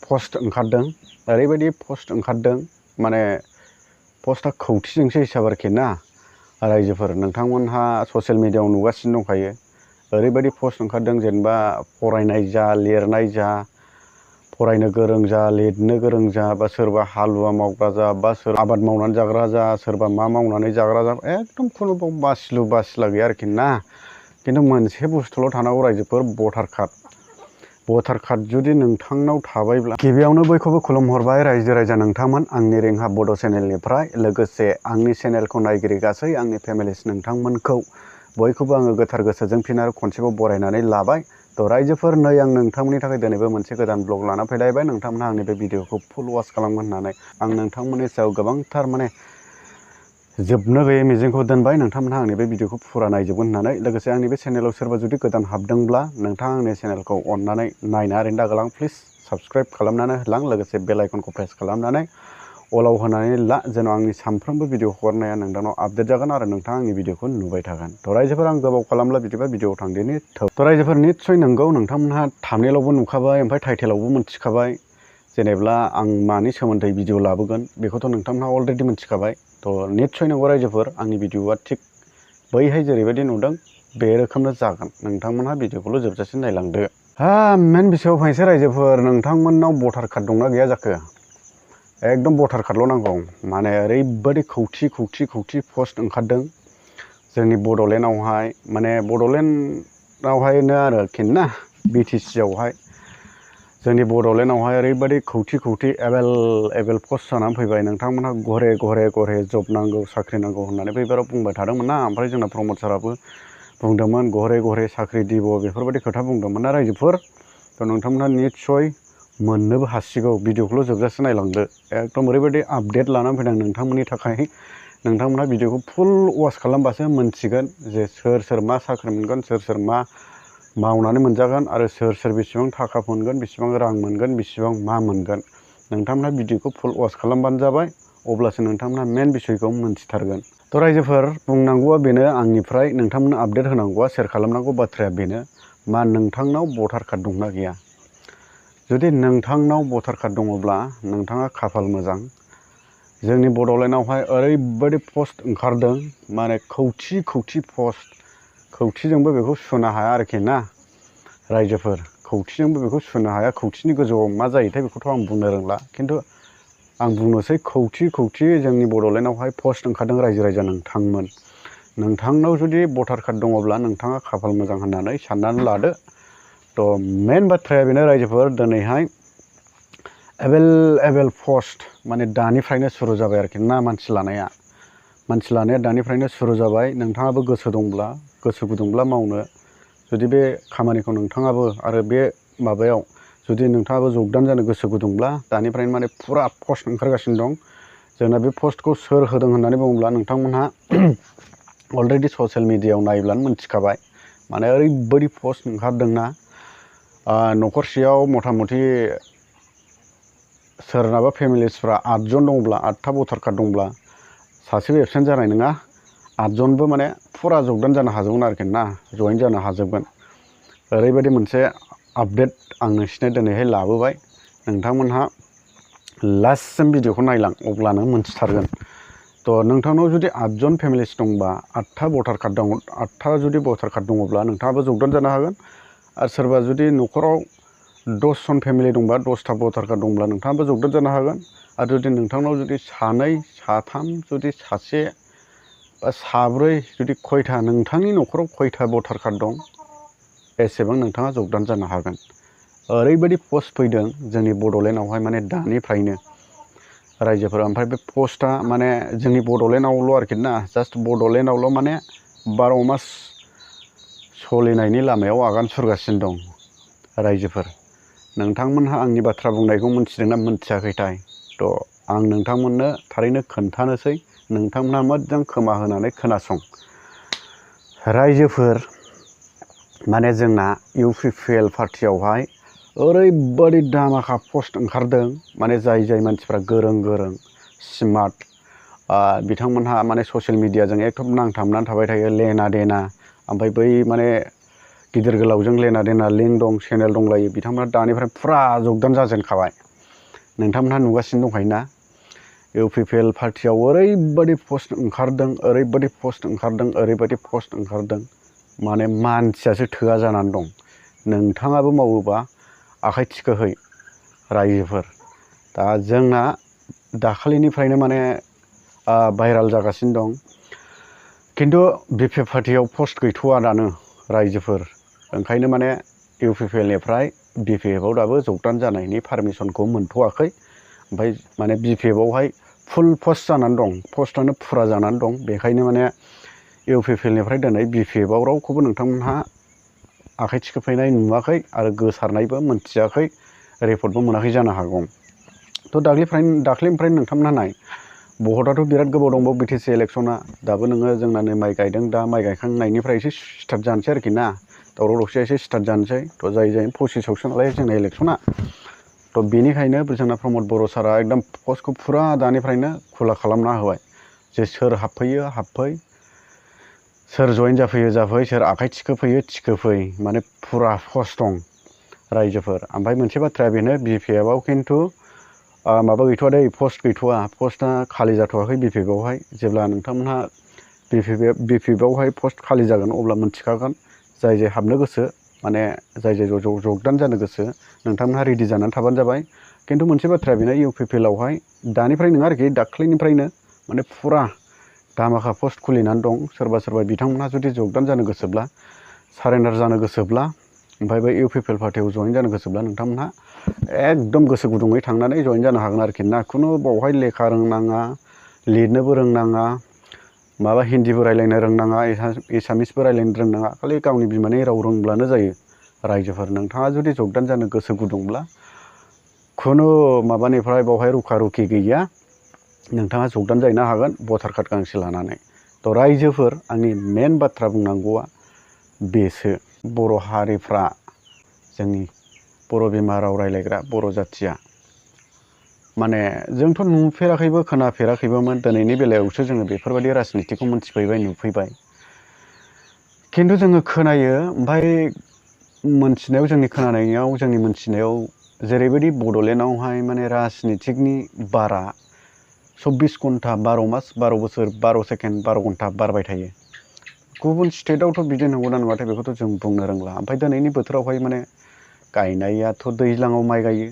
post ओंखारदों ओरैबायदि post ओंखारदों माने पस्टआ खौथिजोंसो हिसाब आरोखि ना रायजोफोर नोंथांमोनहा ससियेल मिडियाआव नुगासिनो दंखायो ओरैबायदि पस्ट ओंखारदों जेनेबा फरायनाय जा लिरनाय जा फरायनो गोरों जा लिरनो गोरों जा बा सोरबा हालुवा मावग्रा जा बा सोर आबाद मावनानै जाग्रा जा सोरबा मा मावनानै जाग्रा जा एकदम खुनु बासिलु बासिला गैया आरोखि ना किन्तु मोनसे बुस्थुल' थानांगौ रायजोफोर भटार कार्ड जुदि नोंथांनाव थाबायब्ला गिबियावनो बयखौबो खुलुमहरबाय रायजो राजा नोंथांमोन आंनि रिंहा बड' चेनेलनिफ्राय लोगोसे आंनि चेनेलखौ नायगिरि गासै आंनि फेमिलिस नोंथांमोनखौ बयखौबो आङो गोथार गोसोजों फिन आरो खनसेबाव बरायनानै लाबाय थ' रायजोफोर नै आं नोंथांमोननि थाखाय दिनैबो मोनसे गोदान ब्लग लाना फैलायबाय नोंथांमोनहा आंनि बे भिडिअखौ फुल वाच खालामगोन होननानै आं नोंथांमोननि सायाव गोबांथार माने जोबनो गैयै मिजिंखौ दोनबाय नोंथांमोनहा आंनि बे भिडिअखौ फुरा नायजोबगोन होननानै लोगोसे आंनि बे चेनेलाव सोरबा जुदि गोदान हाबदोंब्ला नोंथाङा आंनि चेनेलखौ अननानै नायनो ओरैनो दागालां प्लिज साबस्क्राइब खालामनानै होलां लोगोसे बेल आइकनखौ प्रेस खालामनानै अलाव होनानै ला जेन' आंनि सानफ्रोमबो भिडिअ हगारनाया नोंथांनाव आपडेट जागोन आरो नोंथाङा आंनि भिडिअखौ नुबाय थागोन थ' रायजोफोर आं गोबाव खालामला बिदिबा भिडिअआव थांदिनि थ' रायजोफोर निस्सय नंगौ नोंथांमोनहा थाम्बनेइलावबो नुखाबाय ओमफ्राय टाइटेलावबो मिथिखाबाय जेनेब्ला आं मानि सोमोन्दै भिडिअ लाबोगोन बेखौथ' नोंथांमोनहा अलरेडि मिथिखाबाय थ' निस्सय नंगौ रायजोफोर आंनि भिडिअआ थिग बैहाय जेरैबायदि नुदों बे रोखोमनो जागोन नोंथांमोनहा भिडिअखौल' जोबजासिम नायलांदो मेन बिषयाव फैनोसै रायजोफोर नोंथांमोननाव भटार कार्ड दंना गैया जाखो एकदम भटार कार्डल' नांगौ माने ओरैबायदि खौथि पस्ट ओंखारदों जोंनि बड'लेण्डआवहाय माने बड'लेण्डआवहायनो आरोखि ना BTC आवहाय जोंनि बड'लेण्डआवहाय ओरैबायदि खौथि एभेलेबेल पस्ट जानानै फैबाय नोंथांमोनहा घरे जब नांगौ साख्रि नांगौ होननानै बैबाराव बुंबाय थादोंमोन ना ओमफ्राय जोंना प्रमद साराबो बुंदोंमोन घरे साख्रि দিব बेफोरबायदि खोथा बुंदोंमोन ना रायजोफोर थ' नोंथांमोनहा निस्सय मोननोबो हासिगौ भिडिअखौल' जोबजासे नायलांदो एकदम ओरैबायदि आपडेट लानानै फैदों नोंथांमोननि थाखाय नोंथांमोनहा भिडिअखौ फुल वाच खालामबासो मोनथिगोन जे सोर मा साख्रि मोनगोन सोर मा मावनानै मोनजागोन आरो सोर बेसेबां थाखा मोनगोन बेसेबां रां मोनगोन बेसेबां मा मोनगोन नोंथांमोनहा भिडिअखौ फुल वाच खालामबानो जाबाय अब्लासो नोंथांमोनहा मेन बिषयखौ मोनथिथारगोन थ' रायजोफोर बुंनांगौआ बेनो आंनिफ्राय नोंथांमोननो आपडेट होनांगौआ शेयार खालामनांगौ बाथ्राया बेनो मा नोंथांनाव भटार कार्ड दंना गैया जुदि नोंथांनाव भटार कार्ड दङब्ला नोंथाङा खाफाल मोजां जोंनि बड'लेण्डआवहाय ओरैबायदि पस्ट ओंखारदों माने खौथि पस्ट खौथिजोंबो बेखौ सुनो हाया आरोखि ना रायजोफोर खौथिजोंबो बेखौ सुनो हाया खौथिनि गोजौआव मा जायोथाय बेखौथ' आं बुंनो रोंला खिन्थु आं बुंनोसै खौथि जोंनि बड'लेण्डआवहाय पस्ट ओंखारदों रायजो राजा नोंथांनाव जुदि भटार कार्ड दङब्ला नोंथाङा खाफाल मोजां होननानै साननानै लादो थ' मेन बाथ्राया बेनो रायजोफोर दिनैहाय एभेलेबेल पस्ट माने दानिफ्रायनो सुरु जाबाय आरोखि ना मानसि लानाया दानिफ्रायनो सुरु जाबाय नोंथाङाबो गोसो गुदुंब्ला मावनो जुदि बे खामानिखौ नोंथाङाबो आरो बे माबायाव जुदि नोंथाङाबो जगदान जानो गोसो गुदुंब्ला दानिफ्रायनो माने फुरा पस्ट ओंखारगासिनो दं जोंना बे पस्टखौ सोर होदों होननानै बुङोब्ला नोंथांमोनहा अलरेडि ससियेल मिडियाआव नायब्लानो मिथिखाबाय माने ओरैबायदि पस्ट ओंखारदोंना न'खरसेयाव मथा मथि सोरनाबा फेमिलिसफ्रा 8 जन दंब्ला 8था भटार कार्ड दंब्ला सासेबो एबसेन्ट जानाय नङा 8 जनबो माने फुरा जगदान जानो हाजोबगोन आरोखि ना जइन जानो हाजोबगोन ओरैबायदि मोनसे आपडेट आं नोंसिनो दिनैहाय लाबोबाय नोंथांमोनहा लास्टसिम भिडिअखौ नायलां अब्लानो मोनथिथारगोन थ' नोंथांनाव जुदि 8 जन फेमिलिस दंबा 8था भटार कार्ड दङ 8था जुदि भटार कार्ड दङब्ला नोंथाङाबो जगदान जानो हागोन आरो सोरबा जुदि न'खराव 10 जन फेमिलि दंबा 10था भटार कार्ड दंब्ला नोंथाङाबो जगदान जानो हागोन आरो जुदि नोंथांनाव जुदि 2 3 जुदि 1 बा 4 जुदि खयथा नोंथांनि न'खराव खयथा भटार कार्ड दं एसेबां नोंथाङा जगदान जानो हागोन ओरैबायदि पस्ट फैदों जोंनि बड'लेण्डआवहाय माने दानिफ्रायनो रायजोफोरा ओमफ्राय बे पस्टआ माने जोंनि बड'लेण्डआवल' आरोखि ना जास्ट बड'लेण्डआवल' माने 12 मास सोलिनायनि लामायाव आगान सुरगासिनो दं रायजोफोर नोंथांमोनहा आंनि बाथ्रा बुंनायखौ मिथिदोंना मिथियाखैथाय थ' आं नोंथांमोननो थारैनो खोन्थानोसै नोंथांमोनहा मोजां खोमा होनानै खोनासं रायजोफोर माने जोंना UPPL पार्टियावहाय ओरैबायदि दामाखा पस्ट ओंखारदों माने जाय मानसिफ्रा गोरों स्मार्ट बिथांमोनहा माने ससियेल मिडियाजों एकदम नांथाबनानै थाबाय थायो लेना देना ओमफ्राय बै माने गिदिर गोलावजों लेना देना लिंक दं चेनेल दंलायो बिथांमोना दानिफ्राय फुरा जगदान जाजेनखाबाय नोंथांमोनहा नुगासिनो दंखायोना इउपिपिएल पार्टियाव ओरैबायदि पस्ट ओंखारदों ओरैबायदि पस्ट ओंखारदों ओरैबायदि पस्ट ओंखारदों माने मानसियासो थोआ जानानै दं नोंथाङाबो मावोबा आखाइ थिखोहै रायजोफोर दा जोंना दाखालिनिफ्रायनो माने भाइराल जागासिनो दं खिन्थु बिपिएफ पार्टियाव पस्ट गैथ'वा दानो रायजोफोर ओंखायनो माने इउपिपिएलनिफ्राय बिपिएफआव दाबो जगदान जानायनि पारमिसनखौ मोनथ'वाखै ओमफ्राय माने बिपिएफआवहाय फुल पस्ट जानानै दं पस्टआनो फुरा जानानै दं बेखायनो माने इउपिपिएलनिफ्राय दिनै बिपिएफआव रावखौबो नोंथांमोनहा आखाइ थिखोफैनाय नुवाखै आरो गोसारनायबो मोनथियाखै रिपर्टबो मोनाखै जानो हागौ थ' दाख्लैनिफ्रायनो नोंथांमोनहा नाय भटआथ' बिराद गोबाव दंबावो बिटिसि इलेक्सना दाबो नोङो जोंना नै माइ गायदों दा माइ गायखांनायनिफ्राय एसे स्टार्ट जानोसै आरोखि ना दावराव दावसिया एसे स्टार्ट जानोसै थ' जाय 25आवसो नालाय जोंना इलेक्सना थ' बेनिखायनो जोंना प्रमद बर' सारा एकदम पस्टखौ फुरा दानिफ्रायनो खुला खालामना होबाय जे सोर हाबफैयो हाबफै सोर जइन जाफैयो जाफै सोर आखाइ थिखोफै माने फुरा पस्ट दं रायजोफोर ओमफ्राय मोनसे बाथ्राया बेनो बिपिएफआव खिन्थु माबा गैथ'वा दै पस्ट गैथ'वा पस्टआ खालि जाथ'वाखै बिपिएफआवहाय जेब्ला नोंथांमोनहा बिपिएफआवहाय पस्ट खालि जागोन अब्ला मोनथिखागोन जाय हाबनो गोसो माने जाय जगदान जानो गोसो नोंथांमोनहा रेडि जानानै थाबानो जाबाय खिन्थु मोनसे बाथ्राया बेनो इउपिपिएलआवहाय दानिफ्राय नङा आरोखि दाख्लैनिफ्रायनो माने फुरा दामाखा पस्ट खुलिनानै दं सोरबा बिथांमोनहा जुदि जगदान जानो गोसोब्ला सारेन्डार जानो गोसोब्ला ओमफ्राय बे इउपिपिएल पार्टियाव जइन जानो गोसोब्ला नोंथांमोनहा एकदम गोसो गुदुङै थांनानै जइन जानो हागोन आरोखि ना खुनु बावहाय लेखा रोंनाङा लिरनोबो रोंनाङा माबा हिन्दीबो रायलायनो रोंनाङा एसामिसबो रायलायनो रोंनाङा खालि गावनि बिमानि राव रोंब्लानो जायो रायजोफोर नोंथाङा जुदि जगदान जानो गोसो गुदुंब्ला खुनु माबानिफ्राय बावहाय रुखा रुखि गैया नोंथाङा जगदान जाहैनो हागोन भटार कार्ड गांसे लानानै थ' रायजोफोर आंनि मेन बाथ्रा बुंनांगौआ बेसो बर' हारिफ्रा जोंनि बर' बिमा राव रायलायग्रा बर' जाथिया माने जोंथ' नुफेराखैबो खोनाफेराखैबोमोन दिनैनि बेलायावसो जोङो बेफोरबायदि राजनितिखौ मोनथिफैबाय नुफैबाय खिन्थु जोङो खोनायो ओमफ्राय मोनथिनायाव जोंनि खोनानायाव जोंनि मोनथिनायाव जेरैबायदि बड'लेण्डआवहाय माने राजनितिकनि बारा 24 घन्टा 12 मास 12 बोसोर 12 सेकेन्ड 12 घन्टा बारबाय थायो गुबुन स्टेटआवथ' बिदि नंगौना नङाथाय बेखौथ' जों बुंनो रोंला ओमफ्राय दिनैनि बोथोरावहाय माने गायनायाथ' दैज्लाङाव माइ गायो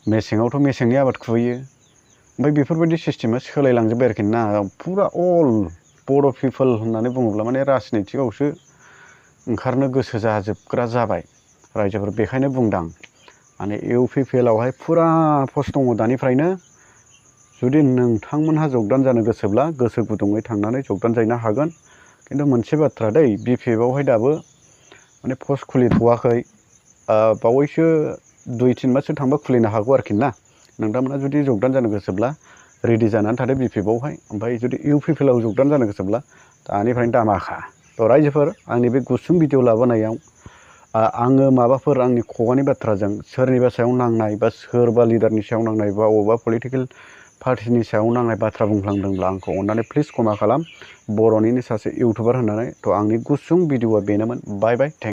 मेसेङावथ' मेसेंनि आबाद खुबैयो ओमफ्राय बेफोरबायदि सिस्टेमा सोलायलांजोब्बाय आरोखि ना फुरा अल बर' पिपल होननानै बुङोब्ला माने राजनितिकआवसो ओंखारनो गोसो जाजोबग्रा जाबाय रायजोफोर बेखायनो बुंदां माने इउपिपिएलआवहाय फुरा पस्ट दङ दानिफ्रायनो जुदि नोंथांमोनहा जगदान जानो गोसोब्ला गोसो गुदुङै थांनानै जगदान जाहैनो हागोन खिन्थु मोनसे बाथ्रा दै बिपिएफआवहाय दाबो माने पस्ट खुलिथ'वाखै बावैसो 2-3 माससो थांबा खुलिनो हागौ आरोखि ना नोंथांमोनहा जुदि जगदान जानो गोसोब्ला रेडि जानानै थादो बिपिएफआवहाय ओमफ्राय जुदि इउपिपिएलआव जगदान जानो गोसोब्ला दानिफ्रायनो दामाखा थ' रायजोफोर आंनि बे गुसुं भिडिअ लाबोनायाव आङो माबाफोर आंनि खुगानि बाथ्राजों सोरनिबा सायाव नांनाय बा सोरबा लिडारनि सायाव नांनाय बा अबेबा पलिटिकेल पार्टिनि सायाव नांनाय बाथ्रा बुंफ्लांदोंब्ला आंखौ अननानै प्लिज क्षमा खालाम बर'निनो सासे इउटुबार होननानै थ' आंनि गुसुं भिडिअआ बेनोमोन बाय बाय थेंक